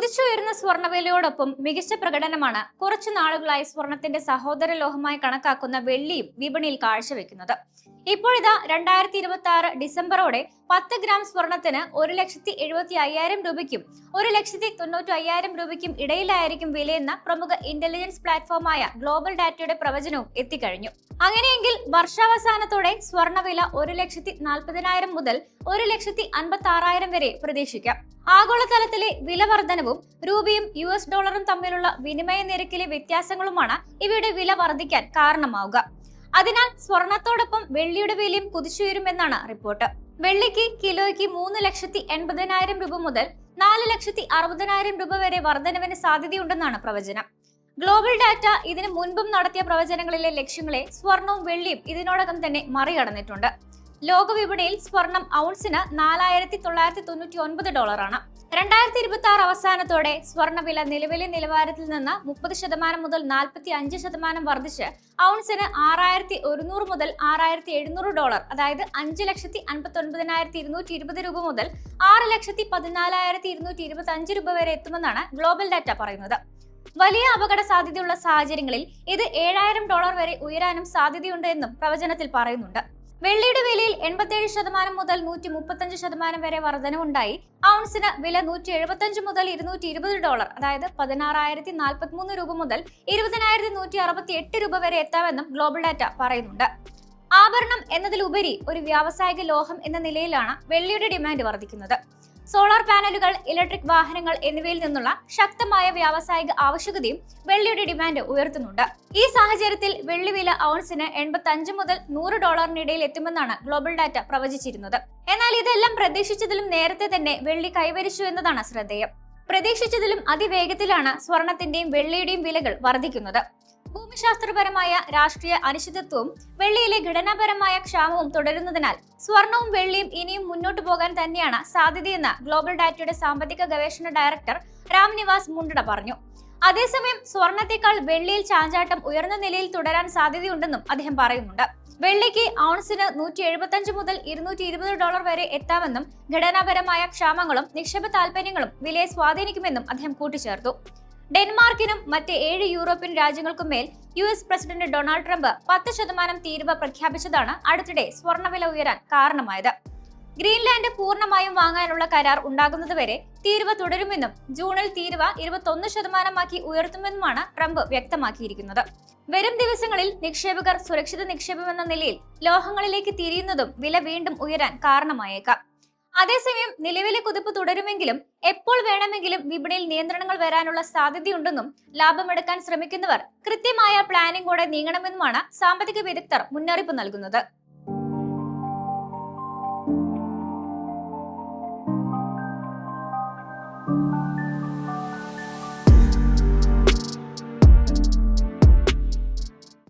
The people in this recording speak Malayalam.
കുതിച്ചുയരുന്ന സ്വർണ്ണവിലയോടൊപ്പം മികച്ച പ്രകടനമാണ് കുറച്ചു നാളുകളായി സ്വർണത്തിന്റെ സഹോദര ലോഹമായി കണക്കാക്കുന്ന വെള്ളിയും വിപണിയിൽ കാഴ്ചവെക്കുന്നത്. ഇപ്പോഴിതാ 2026 ഡിസംബറോടെ 10 ഗ്രാം സ്വർണത്തിന് 1,70,50,000 രൂപയ്ക്കും 1,95,000 രൂപയ്ക്കും ഇടയിലായിരിക്കും വിലയെന്ന പ്രമുഖ ഇന്റലിജൻസ് പ്ലാറ്റ്ഫോമായ ഗ്ലോബൽ ഡാറ്റയുടെ പ്രവചനവും എത്തിക്കഴിഞ്ഞു. അങ്ങനെയെങ്കിൽ വർഷാവസാനത്തോടെ സ്വർണ്ണവില 1,40,000 മുതൽ 1,56,000 വരെ പ്രതീക്ഷിക്കാം. ആഗോളതലത്തിലെ വില വർധനവും രൂപയും US ഡോളറും തമ്മിലുള്ള വിനിമയ നിരക്കിലെ വ്യത്യാസങ്ങളുമാണ് ഇവയുടെ വില വർദ്ധിക്കാൻ കാരണമാവുക. അതിനാൽ സ്വർണത്തോടൊപ്പം വെള്ളിയുടെ വിലയും കുതിച്ചുയരുമെന്നാണ് റിപ്പോർട്ട്. വെള്ളിക്ക് കിലോയ്ക്ക് 3,80,000 രൂപ മുതൽ 4,60,000 രൂപ വരെ വർധനവിന് സാധ്യതയുണ്ടെന്നാണ് പ്രവചനം. ഗ്ലോബൽ ഡാറ്റ ഇതിനു മുൻപും നടത്തിയ പ്രവചനങ്ങളിലെ ലക്ഷ്യങ്ങളെ സ്വർണവും വെള്ളിയും ഇതിനോടകം തന്നെ മറികടന്നിട്ടുണ്ട്. ലോകവിപണിയിൽ സ്വർണം ഔൺസിന് $4,999. 2026 അവസാനത്തോടെ സ്വർണ്ണവില നിലവിലെ നിലവാരത്തിൽ നിന്ന് 30% മുതൽ 45% വർദ്ധിച്ച് ഔൺസിന് $6,100 മുതൽ $6,700, അതായത് $5,59,220 രൂപ മുതൽ $6,14,225 രൂപ വരെ എത്തുമെന്നാണ് ഗ്ലോബൽ ഡാറ്റ പറയുന്നത്. വലിയ അപകട സാധ്യതയുള്ള സാഹചര്യങ്ങളിൽ ഇത് $7,000 വരെ ഉയരാനും സാധ്യതയുണ്ട് എന്നും പ്രവചനത്തിൽ പറയുന്നുണ്ട്. വെള്ളിയുടെ വിലയിൽ 87% മുതൽ 135% വരെ വർധനവുണ്ടായി ഔൺസിന് വില $175 മുതൽ $220, അതായത് $16,043 രൂപ മുതൽ $20,168 രൂപ വരെ എത്താമെന്നും ഗ്ലോബൽ ഡാറ്റ പറയുന്നുണ്ട്. ആഭരണം എന്നതിലുപരി ഒരു വ്യാവസായിക ലോഹം എന്ന നിലയിലാണ് വെള്ളിയുടെ ഡിമാൻഡ് വർദ്ധിക്കുന്നത്. സോളാർ പാനലുകൾ, ഇലക്ട്രിക് വാഹനങ്ങൾ എന്നിവയിൽ നിന്നുള്ള ശക്തമായ വ്യാവസായിക ആവശ്യകതയും വെള്ളിയുടെ ഡിമാൻഡ് ഉയർത്തുന്നുണ്ട്. ഈ സാഹചര്യത്തിൽ വെള്ളി വില ഔൺസിന് $85 മുതൽ $100 എത്തുമെന്നാണ് ഗ്ലോബൽ ഡാറ്റ പ്രവചിച്ചിരുന്നത്. എന്നാൽ ഇതെല്ലാം പ്രതീക്ഷിച്ചതിലും നേരത്തെ തന്നെ വെള്ളി കൈവരിച്ചു എന്നതാണ് ശ്രദ്ധേയം. പ്രതീക്ഷിച്ചതിലും അതിവേഗത്തിലാണ് സ്വർണത്തിന്റെയും വെള്ളിയുടെയും വിലകൾ വർദ്ധിക്കുന്നത്. ഭൂമിശാസ്ത്രപരമായ രാഷ്ട്രീയ അനിശ്ചിതത്വവും വെള്ളിയിലെ ഘടനാപരമായ ക്ഷാമവും തുടരുന്നതിനാൽ സ്വർണവും വെള്ളിയും ഇനിയും മുന്നോട്ടു പോകാൻ തന്നെയാണ് സാധ്യതയെന്ന് ഗ്ലോബൽ ഡാറ്റയുടെ സാമ്പത്തിക ഗവേഷണ ഡയറക്ടർ രാം നിവാസ് മുണ്ടട പറഞ്ഞു. അതേസമയം സ്വർണത്തേക്കാൾ വെള്ളിയിൽ ചാഞ്ചാട്ടം ഉയർന്ന നിലയിൽ തുടരാൻ സാധ്യതയുണ്ടെന്നും അദ്ദേഹം പറയുന്നുണ്ട്. വെള്ളിക്ക് ഔൺസിന് $175 മുതൽ $220 വരെ എത്താമെന്നും ഘടനാപരമായ ക്ഷാമങ്ങളും നിക്ഷേപ താൽപര്യങ്ങളും വിലയെ സ്വാധീനിക്കുമെന്നും അദ്ദേഹം കൂട്ടിച്ചേർത്തു. ഡെൻമാർക്കിനും മറ്റ് 7 യൂറോപ്യൻ രാജ്യങ്ങൾക്കും മേൽ US പ്രസിഡന്റ് ഡൊണാൾഡ് ട്രംപ് 10% തീരുവ പ്രഖ്യാപിച്ചതാണ് അടുത്തിടെ സ്വർണ്ണവില ഉയരാൻ കാരണമായത്. ഗ്രീൻലാൻഡ് പൂർണ്ണമായും വാങ്ങാനുള്ള കരാർ ഉണ്ടാകുന്നതുവരെ തീരുവ തുടരുമെന്നും ജൂണിൽ തീരുവ 21% ഉയർത്തുമെന്നുമാണ് ട്രംപ് വ്യക്തമാക്കിയിരിക്കുന്നത്. വരും ദിവസങ്ങളിൽ നിക്ഷേപകർ സുരക്ഷിത നിക്ഷേപമെന്ന നിലയിൽ ലോഹങ്ങളിലേക്ക് തിരിയുന്നതും വില വീണ്ടും ഉയരാൻ കാരണമായേക്കാം. അതേസമയം നിലവിലെ കുതിപ്പ് തുടരുമെങ്കിലും എപ്പോൾ വേണമെങ്കിലും വിപണിയിൽ നിയന്ത്രണങ്ങൾ വരാനുള്ള സാധ്യതയുണ്ടെന്നും ലാഭമെടുക്കാൻ ശ്രമിക്കുന്നവർ കൃത്യമായ പ്ലാനിങ്ങോടെ നീങ്ങണമെന്നുമാണ് സാമ്പത്തിക വിദഗ്ധർ മുന്നറിയിപ്പ് നൽകുന്നത്.